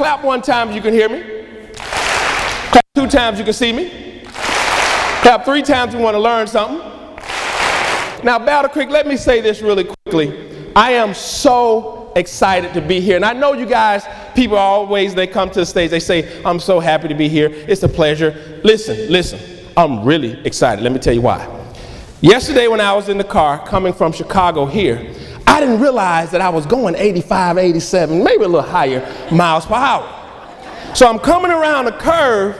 clap one time if you can hear me. Clap 2 times you can see me. Clap 3 times you want to learn something. Now, Battle Creek, let me say this really quickly. I am so excited to be here. And I know you guys, people always, they come to the stage, they say, I'm so happy to be here. It's a pleasure. Listen, I'm really excited. Let me tell you why. Yesterday when I was in the car coming from Chicago here, I didn't realize that I was going 85, 87, maybe a little higher miles per hour. So I'm coming around a curve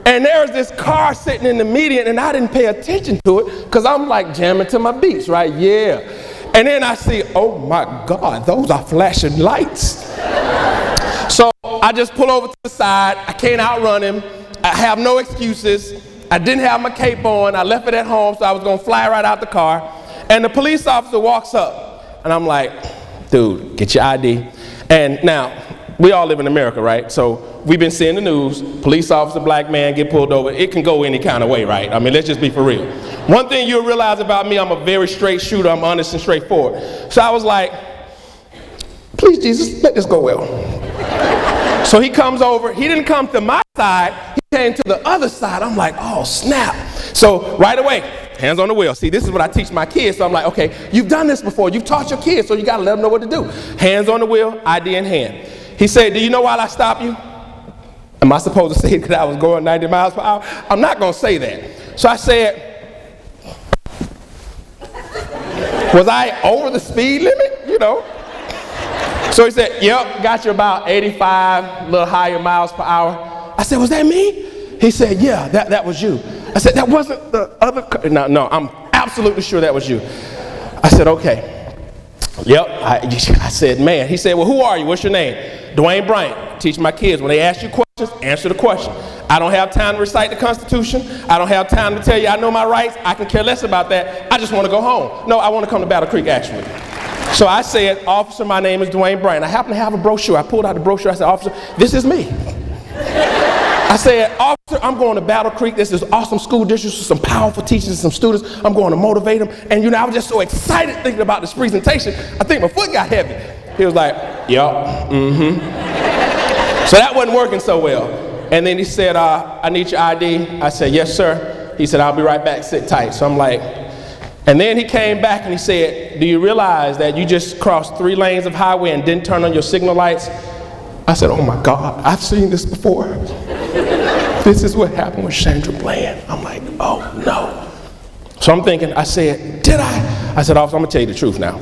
and there's this car sitting in the median and I didn't pay attention to it because I'm like jamming to my beats, right? Yeah. And then I see, oh my God, those are flashing lights. So I just pull over to the side. I can't outrun him. I have no excuses. I didn't have my cape on. I left it at home, so I was going to fly right out the car. And the police officer walks up, and I'm like, dude, get your ID. And now, we all live in America, right? So we've been seeing the news. Police officer, black man, get pulled over. It can go any kind of way, right? I mean, let's just be for real. One thing you'll realize about me, I'm a very straight shooter. I'm honest and straightforward. So I was like, please, Jesus, let this go well. So he comes over. He didn't come to my side. He came to the other side. I'm like, oh, snap. So right away, hands on the wheel. See, this is what I teach my kids. So I'm like, okay, you've done this before. You've taught your kids, so you got to let them know what to do. Hands on the wheel, ID in hand. He said, do you know why I stopped you? Am I supposed to say that I was going 90 miles per hour? I'm not going to say that. So I said, was I over the speed limit? You know. So he said, yep, got you about 85, a little higher miles per hour. I said, was that me? He said, yeah, that was you. I said, that wasn't the other car. No, I'm absolutely sure that was you. I said, okay. Yep, I said, man. He said, well, who are you? What's your name? Dwayne Bryant. Teach my kids, when they ask you questions, answer the question. I don't have time to recite the Constitution. I don't have time to tell you I know my rights. I can care less about that. I just want to go home. No, I want to come to Battle Creek, actually. So I said, officer, my name is Dwayne Bryant. I happen to have a brochure. I pulled out the brochure. I said, officer, this is me. I said, officer, I'm going to Battle Creek. This is awesome school district with some powerful teachers and some students. I'm going to motivate them. And you know, I was just so excited thinking about this presentation. I think my foot got heavy. He was like, yup, So that wasn't working so well. And then he said, I need your ID. I said, yes, sir. He said, I'll be right back. Sit tight. So I'm like, and then he came back and he said, do you realize that you just crossed 3 lanes of highway and didn't turn on your signal lights? I said, oh my God, I've seen this before. This is what happened with Chandra Bland. I'm like, oh no. So I'm thinking, I said, did I? I said, officer, I'm gonna tell you the truth now.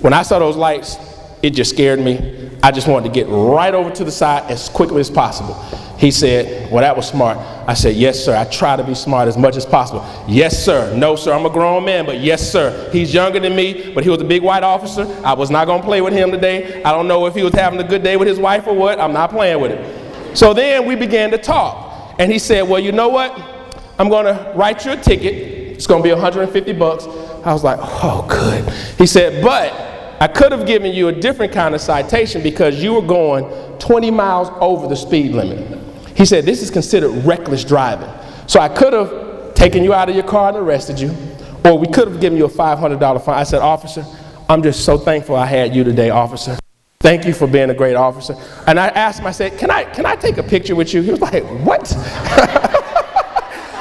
When I saw those lights, it just scared me. I just wanted to get right over to the side as quickly as possible. He said, well, that was smart. I said, yes, sir. I try to be smart as much as possible. Yes, sir. No, sir. I'm a grown man, but yes, sir. He's younger than me, but he was a big white officer. I was not going to play with him today. I don't know if he was having a good day with his wife or what. I'm not playing with him. So then we began to talk. And he said, well, you know what? I'm going to write you a ticket. It's going to be $150. I was like, oh, good. He said, but I could have given you a different kind of citation because you were going 20 miles over the speed limit. He said, this is considered reckless driving. So I could have taken you out of your car and arrested you, or we could have given you a $500 fine. I said, officer, I'm just so thankful I had you today, officer. Thank you for being a great officer. And I asked him, I said, can I take a picture with you? He was like, what?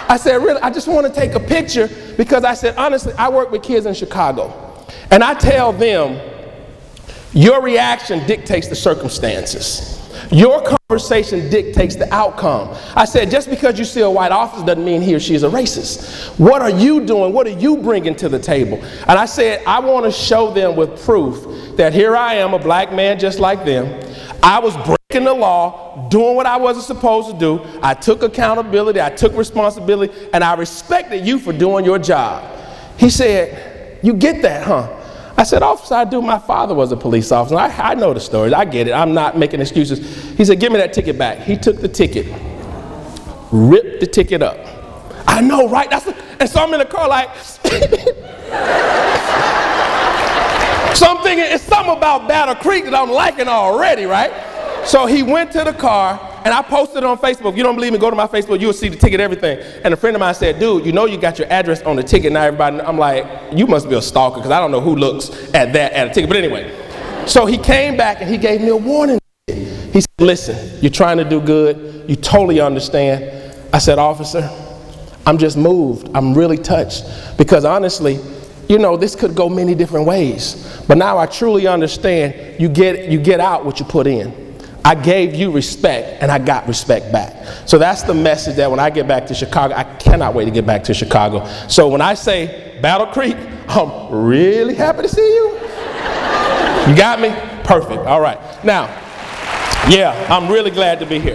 I said, really, I just want to take a picture because I said, honestly, I work with kids in Chicago. And I tell them, your reaction dictates the circumstances. Your conversation dictates the outcome. I said, just because you see a white officer doesn't mean he or she is a racist. What are you doing? What are you bringing to the table? And I said, I want to show them with proof that here I am, a black man just like them. I was breaking the law, doing what I wasn't supposed to do. I took accountability, I took responsibility, and I respected you for doing your job. He said, you get that, huh? I said, officer, I do. My father was a police officer. I know the stories. I get it. I'm not making excuses. He said, give me that ticket back. He took the ticket, ripped the ticket up. I know, right? And so I'm in the car like, so I'm thinking it's something about Battle Creek that I'm liking already, right? So he went to the car, and I posted it on Facebook. If you don't believe me, go to my Facebook. You'll see the ticket, everything. And a friend of mine said, dude, you know you got your address on the ticket. Now everybody, I'm like, you must be a stalker because I don't know who looks at that at a ticket. But anyway, so he came back and he gave me a warning. He said, listen, you're trying to do good. You totally understand. I said, officer, I'm just moved. I'm really touched. Because honestly, you know, this could go many different ways. But now I truly understand you get out what you put in. I gave you respect, and I got respect back. So that's the message that when I get back to Chicago, I cannot wait to get back to Chicago. So when I say Battle Creek, I'm really happy to see you. You got me? Perfect. All right. Now, yeah, I'm really glad to be here.